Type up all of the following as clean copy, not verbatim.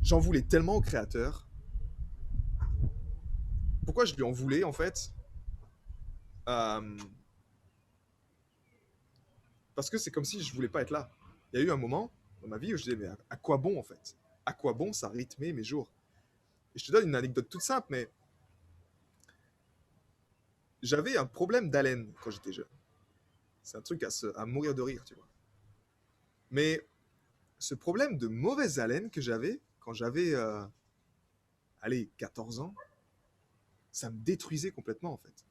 J'en voulais tellement au créateur. Pourquoi je lui en voulais, en fait? Euh, Parce que c'est comme si je voulais pas être là. Il y a eu un moment dans ma vie où je disais, mais à quoi bon, en fait? À quoi bon ça rythmait mes jours? Et je te donne une anecdote toute simple, mais j'avais un problème d'haleine quand j'étais jeune. C'est un truc à mourir de rire, tu vois. Mais ce problème de mauvaise haleine que j'avais quand j'avais, allez, 14 ans, ça me détruisait complètement, en fait.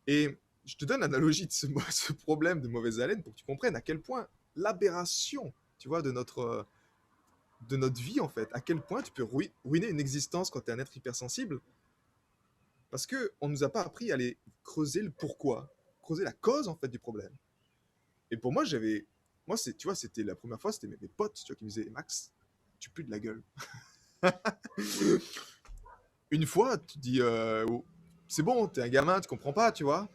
Et je te donne l'analogie de ce problème de mauvaise haleine pour que tu comprennes à quel point l'aberration, tu vois, de notre vie, en fait, à quel point tu peux ruiner une existence quand tu es un être hypersensible, parce qu'on ne nous a pas appris à aller creuser le pourquoi, creuser la cause, en fait, du problème. Et pour moi, tu vois, c'était la première fois, c'était mes potes, tu vois, qui me disaient, Max, tu pues de la gueule. Une fois, tu te dis, oh, c'est bon, t'es un gamin, tu comprends pas, tu vois.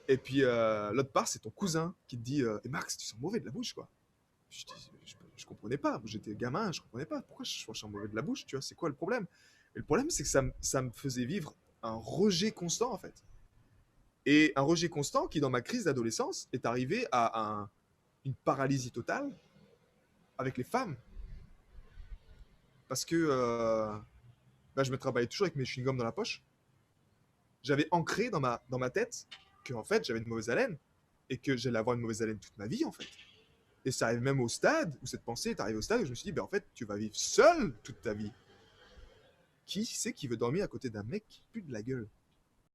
Et puis l'autre part, c'est ton cousin qui te dit, eh, Max, tu sens mauvais de la bouche, quoi. Je comprenais pas. J'étais gamin, je comprenais pas. Pourquoi je sens mauvais de la bouche, tu vois. C'est quoi le problème? Et le problème, c'est que ça me faisait vivre un rejet constant, en fait. Et un rejet constant qui, dans ma crise d'adolescence, est arrivé à une paralysie totale avec les femmes. Parce que bah, je me travaillais toujours avec mes chewing-gums dans la poche. J'avais ancré dans ma tête que, en fait, j'avais une mauvaise haleine. Et que j'allais avoir une mauvaise haleine toute ma vie, en fait. Et ça arrive même au stade où cette pensée est arrivée au stade où je me suis dit, ben en fait, tu vas vivre seul toute ta vie. Qui c'est qui veut dormir à côté d'un mec qui pue de la gueule?